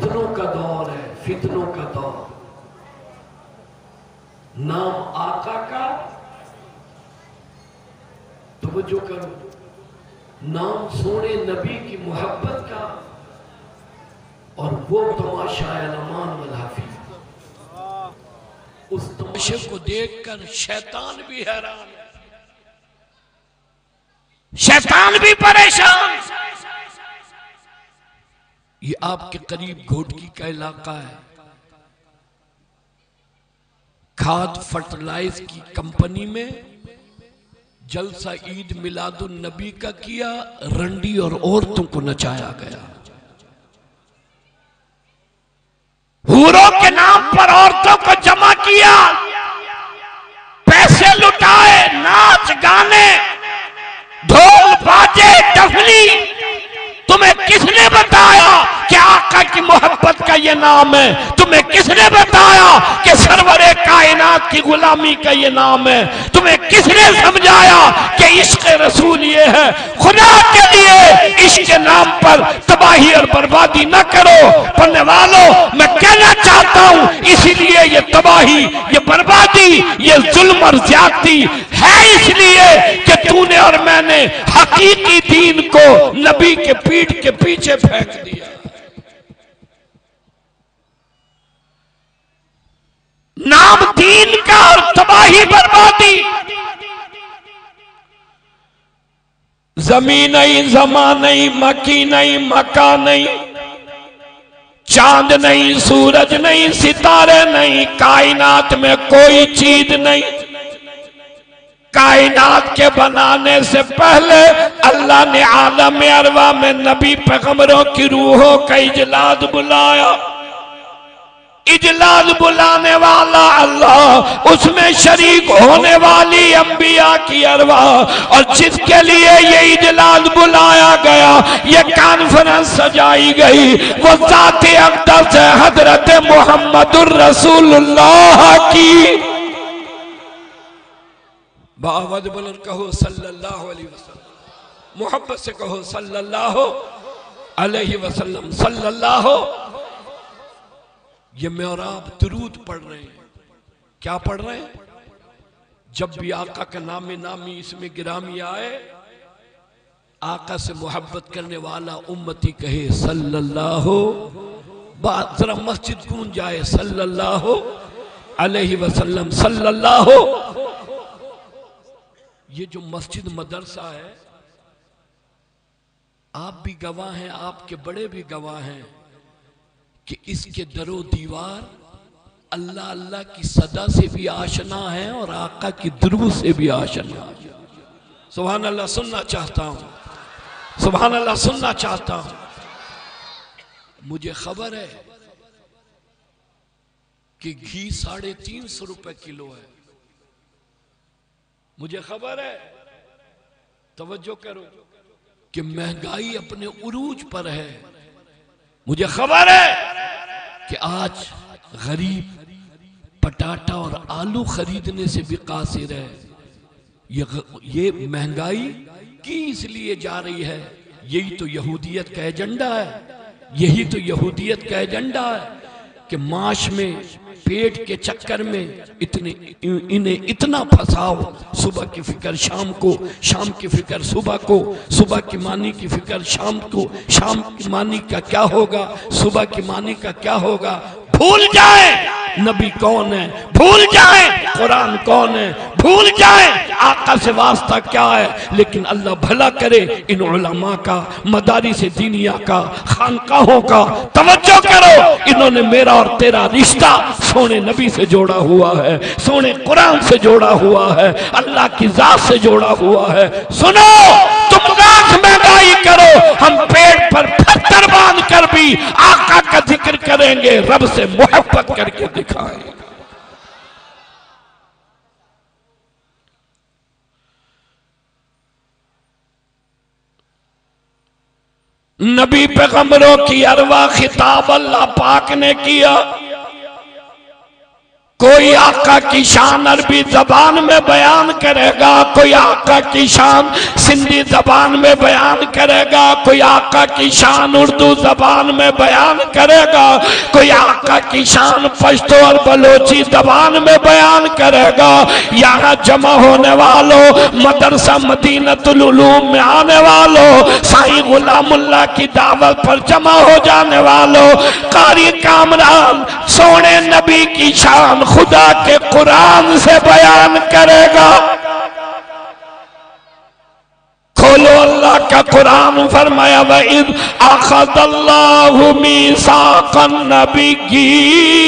फितनों का दौर है, फितनों का दौर। नाम आका का, तवज्जो करो, नाम सोने नबी की मोहब्बत का, और वो तमाशा अलमान वल हाफिज। उस तमाशे को देखकर शैतान भी हैरान है, शैतान भी परेशान। ये आपके करीब घोटकी का इलाका है। खाद फर्टिलाइज की कंपनी में जलसा ईद मिलादुन नबी का किया, रंडी और औरतों को नचाया गया। हूरों के नाम पर औरतों को जमा किया, पैसे लुटाए, नाच गाने, ढोल बाजे, टफली। तुम्हें किसने बताया कि आका की मोहब्बत का ये नाम है? तुम्हें किसने बताया कि सरवरे कायनात की गुलामी का ये नाम है? तुम्हें किसने समझाया कि इश्क रसूल ये है? खुदा के लिए इश्क के नाम पर तबाही और बर्बादी न करो। पढ़ने वालों, मैं कहना चाहता हूं, इसीलिए ये तबाही, ये बर्बादी, ये जुल्म और ज्यादती है, इसलिए कि तूने और मैंने हकीकी दीन को नबी के पीठ के पीछे फेंक दिया। नाम दीन का और तबाही बर्बादी। जमीन नहीं, जमा नहीं, मकी नहीं, मका नहीं, चांद नहीं, सूरज नहीं, सितारे नहीं, कायनात में कोई चीज नहीं। कायनात के बनाने से पहले अल्लाह ने आलम अरवा में नबी पैगंबरों की रूहों का इजलास बुलाया। इजलास बुलाने वाला अल्लाह, उसमें शरीक होने वाली अंबिया की अरवा, और जिसके लिए ये इजलास बुलाया गया, ये कॉन्फ्रेंस सजाई गई, वो ज़ाते अक़दस है हजरत मुहम्मदुर रसूलुल्लाह की। बावज बुलंद कहो सल्लल्लाहु अलैहि वसल्लम, मोहब्बत से कहो सल्लल्लाहु अलैहि वसल्लम। सल्लल्लाहु, ये मैं और आप दुरूद पढ़ रहे हैं। क्या पढ़ रहे हैं? जब भी आका का नामे नामी इसमें गिरामी आए, आका से मोहब्बत करने वाला उम्मती कहे सल्लल्लाहु, बात जरा मस्जिद गूंज जाए सल्लल्लाहु अलैहि वसल्लम। सल्लल्लाहु, ये जो मस्जिद मदरसा है, आप भी गवाह हैं, आपके बड़े भी गवाह हैं कि इसके दरो दीवार अल्लाह अल्लाह की सदा से भी आशना है और आका की दुरूद से भी आशना है। सुभान अल्लाह सुनना चाहता हूं, सुभान अल्लाह सुनना चाहता हूं। मुझे खबर है कि घी 350 रुपए किलो है। मुझे खबर है, तवज्जो करो, कि महंगाई अपने उरूज पर है। मुझे खबर है कि आज गरीब पटाटा और आलू खरीदने से भी कासिर है। ये महंगाई की इसलिए जा रही है, यही तो यहूदियत का एजेंडा है। यही तो यहूदियत का एजेंडा है कि माश में पेट के चक्कर में इन्हें इतना फंसाओ, सुबह की फिक्र शाम को, शाम की फिक्र सुबह को, सुबह की मानी की फिक्र शाम को, शाम की मानी का क्या होगा, सुबह की मानी का क्या होगा। भूल जाए नबी कौन है, भूल जाए कुरान कौन है, भूल जाए आका से वास्ता क्या है। लेकिन अल्लाह भला करे इन उलमा का, मदारिस दीनिया का, खानकाहों का। तवज्जो करो, इन्होंने मेरा और तेरा रिश्ता सोने नबी से जोड़ा हुआ है, सोने कुरान से जोड़ा हुआ है, अल्लाह की जात से जोड़ा हुआ है। सुनो, तुम लाख महंगाई करो, हम पेट पर पत्थर बांध कर भी आका का जिक्र करेंगे, रब से मोहब्बत करके दिखाएंगे। नबी पैगंबरों की अरवा खिताब अल्लाह पाक ने किया। कोई आका की शान अरबी जबान में बयान करेगा, कोई आका की शान सिंधी जबान में बयान करेगा, कोई आका की शान उर्दू जबान में बयान करेगा, कोई आका की शान पश्तो और बलोची जबान में बयान करेगा। यहाँ जमा होने वालों, मदरसा मदीनतुल उलूम में आने वालों, साईं गुलामुल्लाह की दावत पर जमा हो जाने वालों, कारी कामरान सोने नबी की शान खुदा के कुरान से बयान करेगा। खोलो अल्लाह का कुरान, फरमाया वइद अखज़ल्लाहु मीसाक़न नबिय्यीन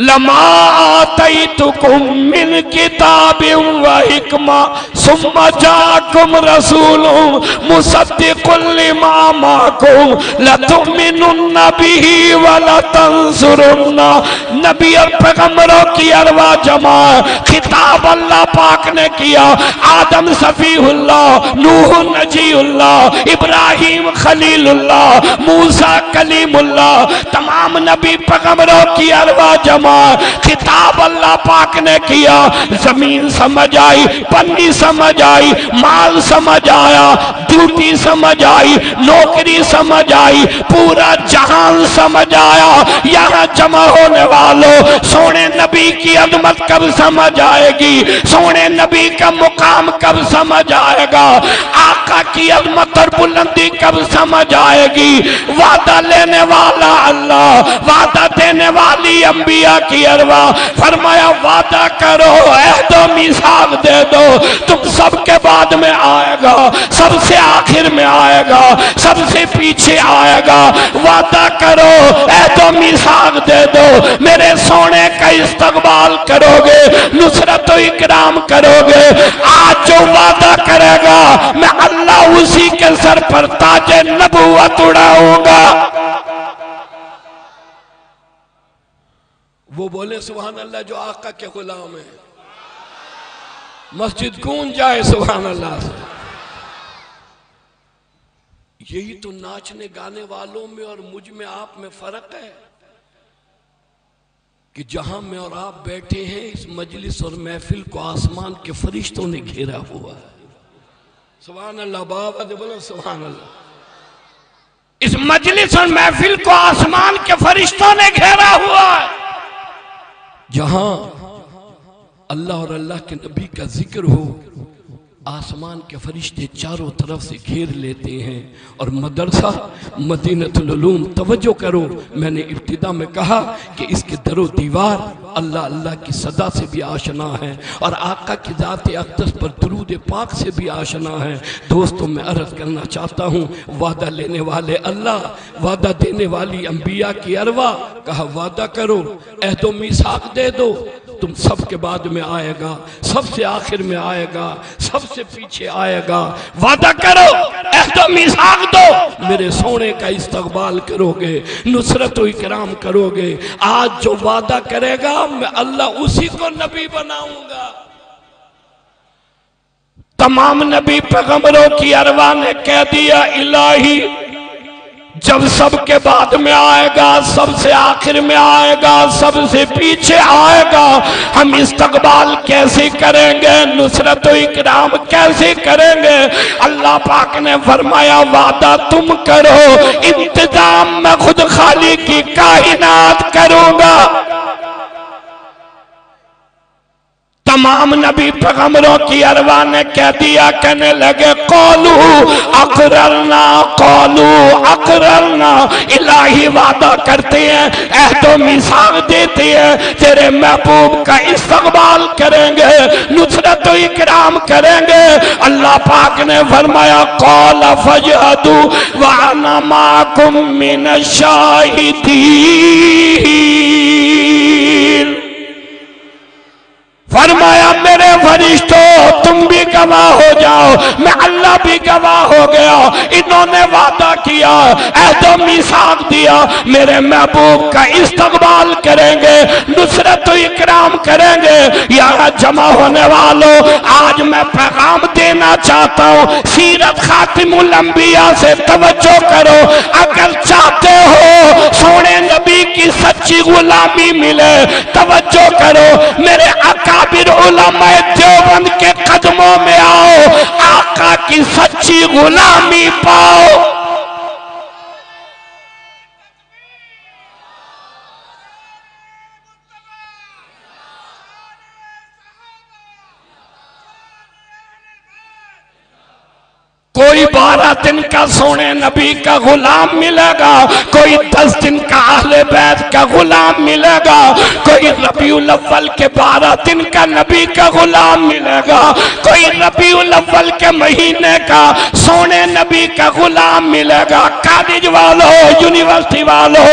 लमा आतैतुकुम मिन किताबिन व हिकमा सुम्मा जाकुम रसूलुम मुसद्दिकुल लिमा माकुम लतुमिनुन्न बिही व लतंसुरुन्ना। नबी और पैगंबरों की अरवा जमा खिताब अल्लाह पाक ने किया। आदम सफीहुल्लाह, नूह नजीउल्लाह, इब्राहिम खलीलुल्लाह, मूसा कलीमुल्लाह, तमाम नबी पैगंबरों की अरवा जमा खिताब अल्लाह पाक ने किया। जमीन समझ आई, पन्नी समझ आई, माल समझ आया, ड्यूटी समझ आई, नौकरी समझ आई, पूरा जहान समझ आया। यहाँ जमा होने वालों, सोने नबी की अजमत कब समझ आएगी, सोने नबी का मुकाम कब समझ आएगा, आका की अजमत और बुलंदी कब समझ आएगी। वादा लेने वाला अल्लाह, वादा देने वाली अंबिया की अरवा, फरमाया वादा करो, अहदो मीसाक दे दो, तुम सबके बाद में आएगा, सबसे आखिर में आएगा, सबसे पीछे आएगा। वादा करो, अहदो मीसाक दे दो, मेरे सोने का इस्तकबाल करोगे, नुसरत व इकराम करोगे। आज जो वादा करेगा मैं अल्लाह उसी के सर पर ताजे नबूवत उड़ाऊंगा। वो बोले सुभान अल्लाह जो आका के गुलाम है। मस्जिद गूंज जाए सुभान अल्लाह से। यही तो नाचने गाने वालों में और मुझ में आप में फर्क है कि जहां मैं और आप बैठे हैं, इस मजलिस और महफिल को आसमान के फरिश्तों ने घेरा हुआ है। सुभान अल्लाह, बाबा दे बोलो सुभान अल्लाह। इस मजलिस और महफिल को आसमान के फरिश्तों ने घेरा हुआ है। जहां अल्लाह और अल्लाह के नबी का जिक्र हो, आसमान के फरिश्ते चारों तरफ से घेर लेते हैं। और मदरसा मदीनतुल उलूम, तवज्जो करो, मैंने इब्तिदा में कहा कि इसके दरो दीवार अल्लाह अल्लाह की सदा से भी आशना है और आका की ज़ात अक़दस पर दुरूद पाक से भी आशना है। दोस्तों, मैं अर्ज़ करना चाहता हूँ, वादा लेने वाले अल्लाह, वादा देने वाली अंबिया की अरवा, कहा वादा करो, अहदो मीसाक दे दो, तुम सबके बाद में आएगा, सबसे आखिर में आएगा, सबसे पीछे आएगा। वादा करो, अहदो मीसाक दो, मेरे सोने का इस्तकबाल करोगे, नुसरत व इकराम करोगे। आज जो वादा करेगा मैं अल्लाह उसी को नबी बनाऊंगा। तमाम नबी पैगंबरों की अरवा ने कह दिया, इलाही जब सबके बाद में आएगा, सबसे आखिर में आएगा, सबसे पीछे आएगा, हम इस्तकबाल कैसे करेंगे, नुसरत व इकराम कैसे करेंगे। अल्लाह पाक ने फरमाया वादा तुम करो, इंतजाम मैं खुद खालिक की कायनात करूंगा। तमाम नबी पैगंबरों की अरवा ने कह दिया, कहने लगे कौलू अकररना, कौलू अकररना। इलाही वादा करते हैं, अहदो मीसाक देते हैं, तेरे महबूब का इस्तकबाल करेंगे, नुसरत व इकराम करेंगे। अल्लाह पाक ने फरमाया कौल फजहदू व अना माकुम मिनश शाहिदीन। फरमाया मेरे फरिश्तों तुम भी गवाह हो जाओ, मैं अल्लाह भी गवाह हो गया। इन्होंने वादा किया, अहदो मीसाक दिया, मेरे महबूब का इस्तकबाल करेंगे, नुसरत व इकराम करेंगे। यहाँ जमा होने वालों, आज मैं पैगाम देना चाहता हूँ, सीरत खातिमुल अंबिया से तवज्जो करो। अगर चाहते हो सोने नबी की सच्ची गुलामी मिले। तवज्जो करो, मेरे अकाबिर उलमा देवबंद के कदमों में आओ, आका की सच्ची गुलामी पाओ। कोई 12 दिन का सोने नबी का गुलाम मिलेगा, कोई 10 दिन का अहले बैत का गुलाम मिलेगा, कोई रबीउल अव्वल के 12 दिन का नबी का गुलाम मिलेगा, कोई रबीउल अव्वल के महीने का सोने नबी का गुलाम मिलेगा। कॉलेज वालों, यूनिवर्सिटी वालों,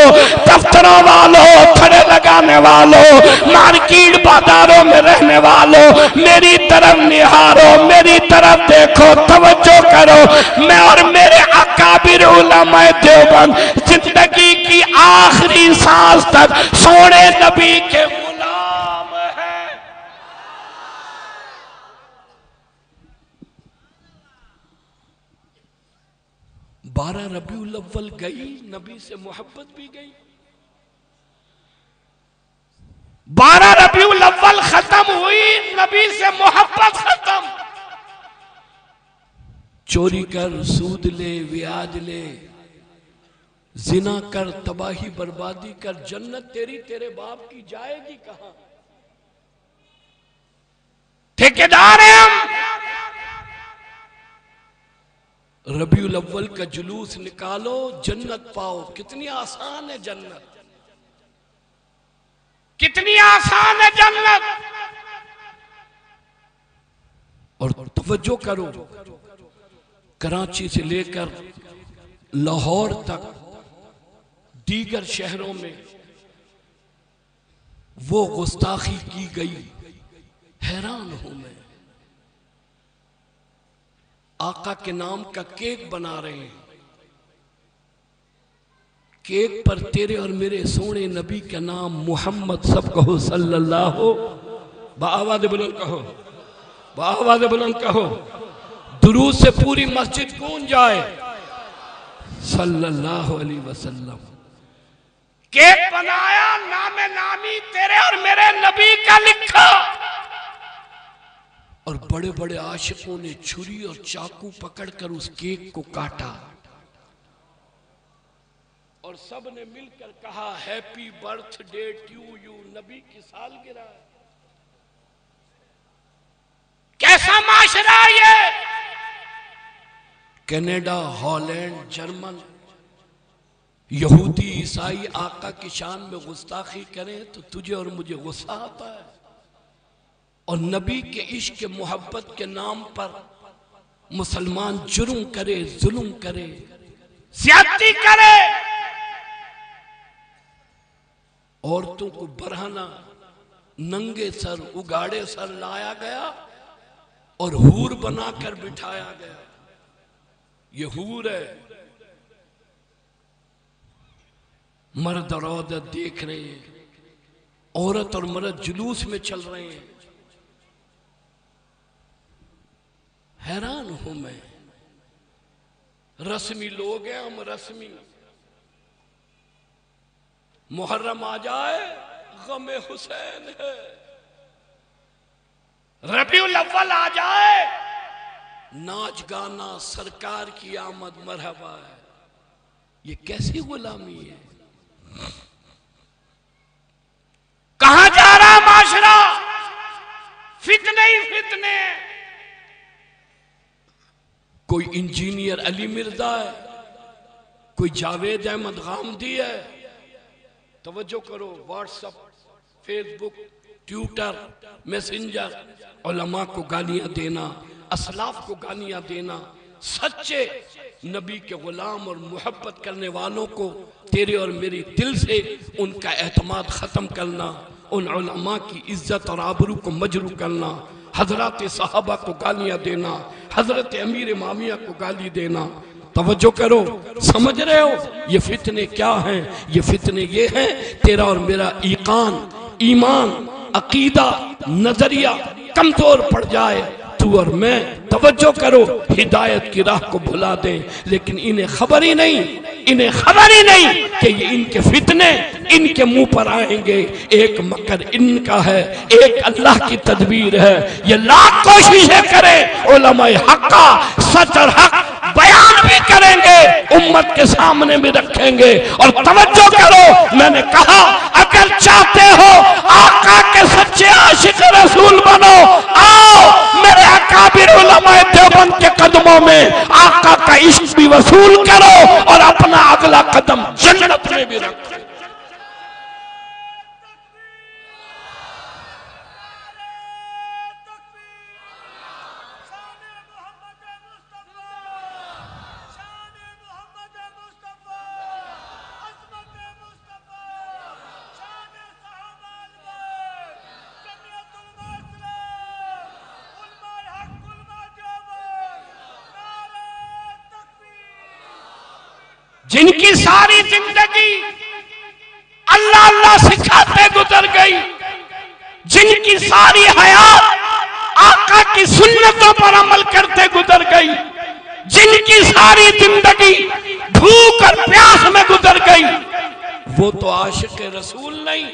दफ्तरों वालों, खड़े लगाने वालों, मार्केट बाजारों में रहने वालों, मेरी तरफ निहारो, मेरी तरफ देखो, तवज्जो करो। मैं और मेरे अकाबिर उलमा देवबंद जिंदगी की आखिरी सांस तक सोने नबी के गुलाम हैं। 12 रबीउल अव्वल गई, नबी से मोहब्बत भी गई। 12 रबीउल अव्वल खत्म हुई, नबी से मोहब्बत खत्म। चोरी कर, सूद ले, ब्याज ले, जिना कर, तबाही बर्बादी कर, जन्नत तेरी तेरे बाप की जाएगी कहां? ठेकेदार हैं हम। रबीउल अव्वल का जुलूस निकालो, जन्नत पाओ। कितनी आसान है जन्नत, कितनी आसान है जन्नत। और तवज्जो करो, कराची से लेकर लाहौर तक दीगर शहरों में वो गुस्ताखी की गई, हैरान हूं मैं। आका के नाम का केक बना रहे हैं, केक पर तेरे और मेरे सोने नबी का नाम मोहम्मद सब कहो सल्लल्लाहु, बाआवाज़ बुलंद कहो, बाआवाज़ बुलंद कहो, दुरूद से पूरी मस्जिद गूंज जाए, सल्लल्लाहु अलैहि वसल्लम। केक बनाया, नामे नामी तेरे और मेरे नबी का लिखा, और बड़े बड़े आशिकों ने छुरी और चाकू पकड़कर उस केक को काटा, और सब ने मिलकर कहा हैप्पी बर्थडे टू यू। नबी की सालगिरह। कैसा माशरा ये? कनाडा, हॉलैंड, जर्मन, यहूदी, ईसाई आका की शान में गुस्ताखी करें तो तुझे और मुझे गुस्सा आता है। और नबी के इश्क के मोहब्बत के नाम पर मुसलमान जुर्म करे, जुल्म करे, ज्यादती करे। औरतों को बरहना, नंगे सर, उगाड़े सर लाया गया और हूर बनाकर बिठाया गया। ये हूर है। मर्द और औरत देख रहे हैं, औरत और मर्द जुलूस में चल रहे हैं। हैरान हूं मैं। रस्मी लोग हैं हम, रस्मी। मुहर्रम आ जाए, गमे हुसैन है। रबीउल अव्वल आ जाए, नाच गाना, सरकार की आमद मरहबा है। ये कैसी गुलामी है? कहां जा रहा माशरा? फितने ही फितने। कोई इंजीनियर अली मिर्जा है, कोई जावेद अहमद गामदी है। तवज्जो करो, व्हाट्सएप, फेसबुक, ट्विटर, मैसेंजर, उलमा को गालियां देना, असलाफ को गालियां देना, सच्चे नबी के गुलाम और मोहब्बत करने वालों को तेरे और मेरी दिल से उनका एतमाद ख़त्म करना, उन उलमा की इज्जत और आबरू को मजरू करना, हजरत सहाबा को गालियां देना, हजरत अमीर मामिया को गाली देना। तवज्जो करो, समझ रहे हो ये फितने क्या हैं? ये फितने ये हैं, तेरा और मेरा ईमान, अकीदा, नजरिया कमजोर पड़ जाए, तू और मैं तवज्जो करो हिदायत की राह को भुला दें। लेकिन इन्हें खबर ही नहीं इन्हें खबर ही नहीं कि ये इनके फितने इनके मुंह पर आएंगे। एक मकर इनका है, एक अल्लाह की तदबीर है। ये लाख कोशिशें करें, उलमाए हक्का सच और हक बयान भी करेंगे, उम्मत के सामने भी रखेंगे। और तवज्जो करो, मैंने कहा अगर चाहते हो आका के सच्चे आशिक रसूल बनो, आओ मेरे अकाबिर उलमाए देवबंद के कदमों में आका का इश्क भी वसूल करो और अपना अगला कदम जन्नत में भी रखो। जिनकी सारी जिंदगी अल्लाह अल्लाह सिखाते गुजर गई, जिनकी सारी हयात आका की सुन्नतों पर अमल करते गुजर गई, जिनकी सारी जिंदगी भूख और प्यास में गुजर गई, वो तो आशिक रसूल नहीं।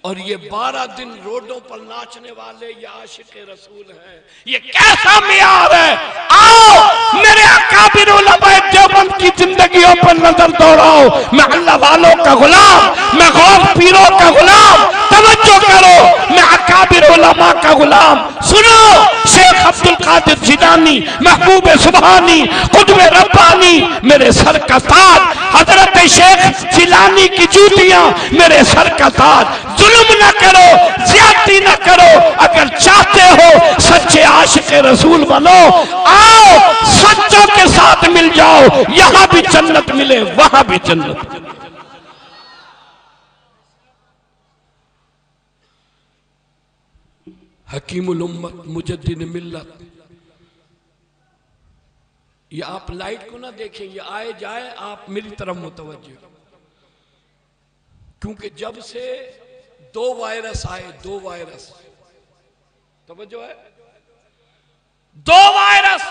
और ये 12 दिन रोडों पर नाचने वाले ये आशिक रसूल हैं। ये कैसा मियार है? आओ मेरे अकाबिर उलमाए देवबंद की जिंदगियों पर नजर दौड़ाओ। मैं अल्लाह वालों का गुलाम, मैं गौस पीरों का गुलाम, तवज्जो करो, मैं अकाबिर उलमा का गुलाम। सुनो, शेख अब्दुल कादिर जिलानी, महबूब सुबहानी, कुतुब रब्बानी, मेरे सर का ताज, हजरत शेख जिलानी की जूतियां मेरे सर का ताज। जुल्म न करो, ज्यादती न करो। अगर चाहते हो सच्चे आशिक रसूल बनो, आओ सच्चों के साथ मिल जाओ, यहां भी जन्नत मिले वहां भी जन्नत मिले। हकीमुल उम्मत मुजद्दिद मिल्लत, ये आप लाइट को ना देखें, ये आए जाए, आप मेरी तरफ मुतवज्जो, क्योंकि जब से 2 वायरस आए, 2 वायरस, तवज्जो है, 2 वायरस,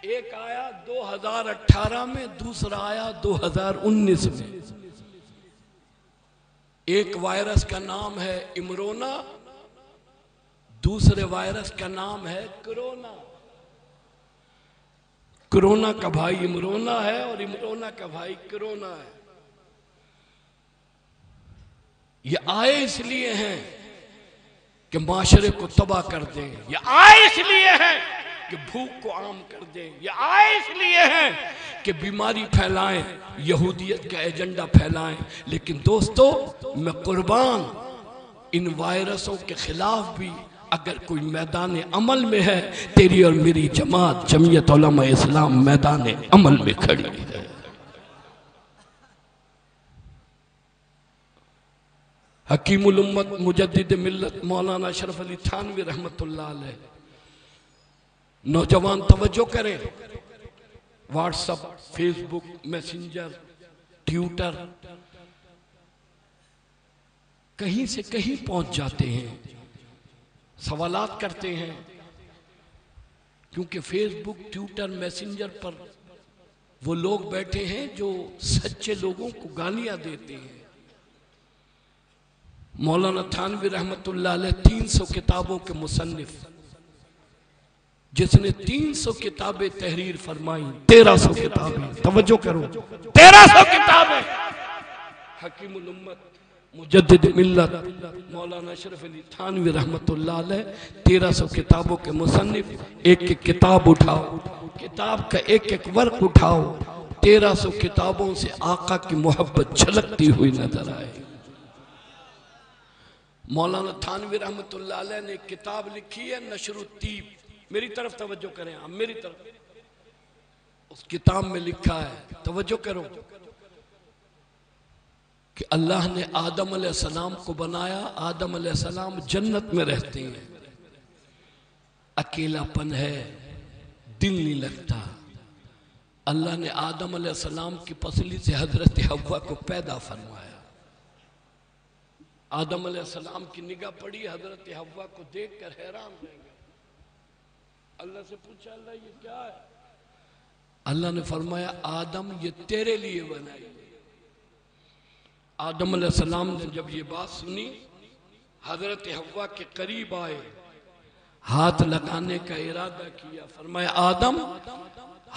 एक आया 2018 में, दूसरा आया 2019 में। एक वायरस का नाम है इमरोना, दूसरे वायरस का नाम है कोरोना। कोरोना का भाई इमरोना है और इमरोना का भाई कोरोना है। ये आए इसलिए हैं कि माशरे को तबाह कर दें, ये आए इसलिए हैं कि भूख को आम कर दें, ये आए इसलिए हैं कि बीमारी फैलाएं, यहूदियत का एजेंडा फैलाएं। लेकिन दोस्तों, मैं कुर्बान, इन वायरसों के खिलाफ भी अगर कोई मैदान अमल में है, तेरी और मेरी जमात जमीयत उलमा इस्लाम मैदान अमल में खड़ी है। हकीमुल उम्मत मुजद्दिद मिल्लत मौलाना अशरफ अली थानवी रहमतुल्लाह अलैह, नौजवान तवज्जो करें, व्हाट्सएप, फेसबुक, मैसेंजर, ट्विटर, कहीं से कहीं पहुंच जाते हैं, सवालात करते हैं, क्योंकि फेसबुक, ट्विटर, मैसेंजर पर वो लोग बैठे हैं जो सच्चे लोगों को गालियां देते हैं। मौलाना थानवी रहमतुल्लाह अलैह 300 किताबों के मुसन्निफ, जिसने 300 किताबें तहरीर फरमाई, 1300 किताबें, तवज्जो करो, 1300 किताबें। हकीमुल उम्मत मुजद्दिद मिल्लत मौलाना अशरफ अली थानवी रहमतुल्लाह अलैह 1300 किताबों के मुसन्निफ। एक एक किताब उठाओ, किताब का एक एक वर्क उठाओ, 1300 किताबों से आका की मोहब्बत झलकती हुई नजर आए। मौलाना थानवी रहमतुल्लाह अलैह ने एक किताब लिखी है नशरुत्तीब, मेरी तरफ तवज्जो करें, आप मेरी तरफ। उस किताब में लिखा है, तवज्जो करो, कि अल्लाह ने आदम अलैहिस्सलाम को बनाया, आदम अलैहिस्सलाम जन्नत में रहते हैं, अकेलापन है, दिल नहीं लगता। अल्लाह ने आदम अलैहिस्सलाम की पसली से हजरत हव्वा को पैदा फरमाया। आदम अलैहिस्सलाम की निगाह पड़ी हजरत हव्वा को देखकर हैरान रह गए। अल्लाह से पूछा, अल्लाह ये क्या है? अल्लाह ने फरमाया आदम ये तेरे लिए बनाई। आदम अलैहिस्सलाम ने जब ये बात सुनी, हजरत हव्वा के करीब आए, हाथ लगाने का इरादा किया। फरमाया आदम,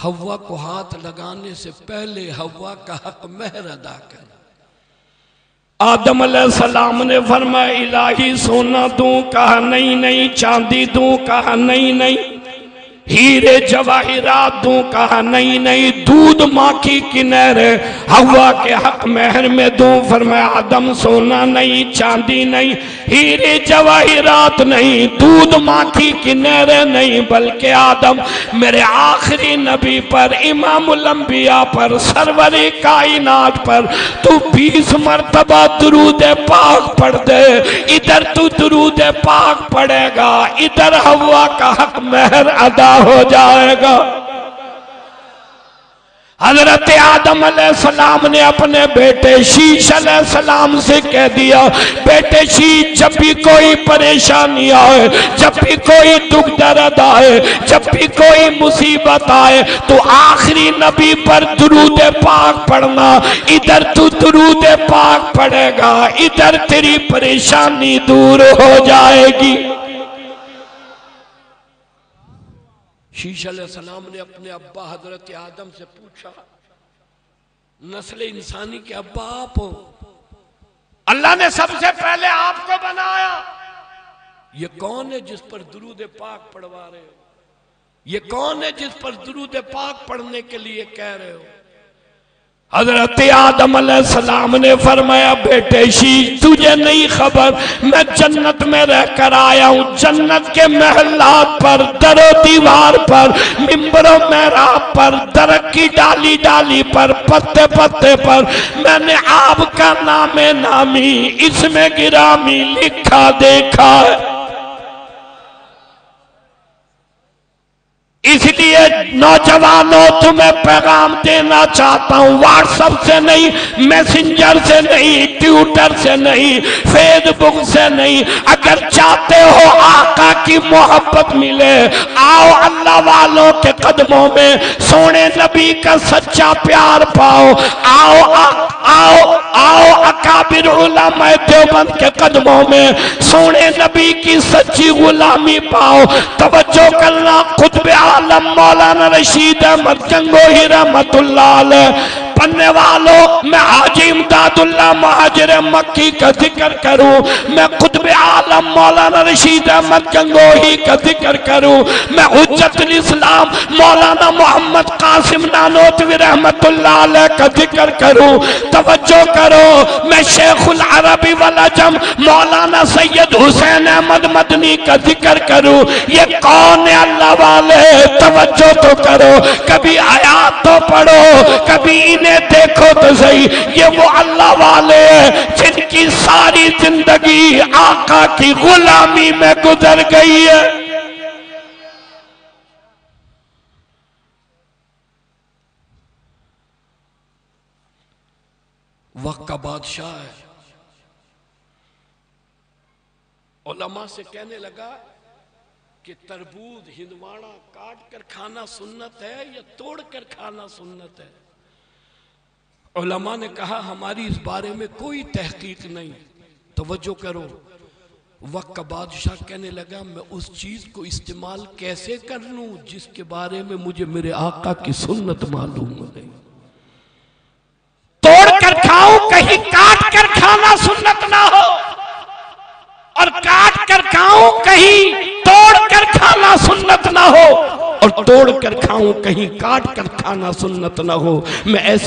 हव्वा को हाथ लगाने से पहले हव्वा का हक महर अदा कर। आदम अलैहिस्सलाम ने फरमाया इलाही सोना दूं, कहा नहीं नहीं, चांदी दूं, कहा नहीं नहीं, हीरे जवाहिरात दूं, कहा नहीं नहीं, दूध माखी किन्नर हवा के हक महर में दूं। फरमाया आदम सोना नहीं, चांदी नहीं, हीरे जवाहिरात नहीं, दूध माखी किन्नर नहीं, बल्कि आदम मेरे आखिरी नबी पर, इमामुल अंबिया पर, सरवरे कायनात पर तू 20 मरतबा दुरूद पाक पढ़ दे। इधर तू दुरूद पाक पढ़ेगा, इधर हवा का हक महर अदा हो जाएगा। हजरत आदम अलैहिस्सलाम ने अपने बेटे शीश अलैहिस्सलाम से कह दिया, बेटे शीश, जब भी कोई परेशानी आए, जब भी कोई दुख दर्द आए, जब भी कोई मुसीबत आए, तो आखिरी नबी पर दुरूद पाक पढ़ना। इधर तू दुरूद पाक पढ़ेगा, इधर तेरी परेशानी दूर हो जाएगी। शीश अलैहिस्सलाम ने अपने अब्बा हजरत आदम से पूछा, नस्ल इंसानी के अब्बा आप हो, अल्लाह ने सबसे पहले आपको बनाया, ये कौन है जिस पर दुरूद पाक पढ़वा रहे हो? ये कौन है जिस पर दुरूद पाक पढ़ने के लिए कह रहे हो? हजरत आदम अलैहिस्सलाम ने फरमाया, बेटे शीश, तुझे नहीं खबर, मैं जन्नत में रहकर आया हूँ। जन्नत के महलात पर, दरो दीवार पर, मिंबरों मेहराब पर, दरख्त की डाली डाली पर, पत्ते पत्ते पर मैंने आपका नामे नामी, इसमें गिरामी लिखा देखा है। इसलिए नौजवानों, तुम्हें पैगाम देना चाहता हूं, व्हाट्सएप से नहीं, मैसेंजर से नहीं, ट्विटर से नहीं, फेसबुक से नहीं, अगर चाहते हो आका की मोहब्बत मिले, आओ अल्लाह वालों के कदमों में सोने नबी का सच्चा प्यार पाओ। आओ अकाबिर उलमा देवबंद के कदमों में सोने नबी की सच्ची गुलामी पाओ। तवज्जो करना, खुतबे आलम मौलाना रशीद अहमद गंगोही रहमतुल्लाह अलैह पढ़ने वालों, मैं हाजी इमदादुल्लाह महाजिर मक्की का जिक्र करूं, मैं खुतबे आलम मौलाना रशीद अहमद गंगोही का जिक्र करूं, मैं हुज्जतुल इस्लाम मौलाना मोहम्मद कासिम नानोतवी रहमतुल्लाह अलैह का जिक्र करूं। तवज्जो करो, मैं शेखुल अरबी वल अजम मौलाना सैयद हुसैन अहमद मदनी का जिक्र करूं। ये कौन है अल्लाह वाले? तवज्जो तो करो, कभी आयात तो पढ़ो, कभी देखो तो सही। ये वो अल्लाह वाले हैं जिनकी सारी जिंदगी आका की गुलामी में गुजर गई है। वक्त का बादशाह है। उलमा से कहने लगा कि तरबूज हिंदवाड़ा काट कर खाना सुन्नत है या तोड़ कर खाना सुन्नत है? उलमा ने कहा हमारी इस बारे में कोई तहकीक नहीं। तवज्जो करो, वक्त का बादशाह कहने लगा मैं उस चीज को इस्तेमाल कैसे कर लूं जिसके बारे में मुझे मेरे आका की सुन्नत मालूम नहीं। तोड़ कर खाऊं, कहीं काट कर खाना सुन्नत ना हो, और काट कर खाऊं, कहीं तोड़ कर खाना सुन्नत ना हो, और तोड़ कर खाऊं, कहीं काट कर खाना सुन्नत ना हो। मैं ऐसी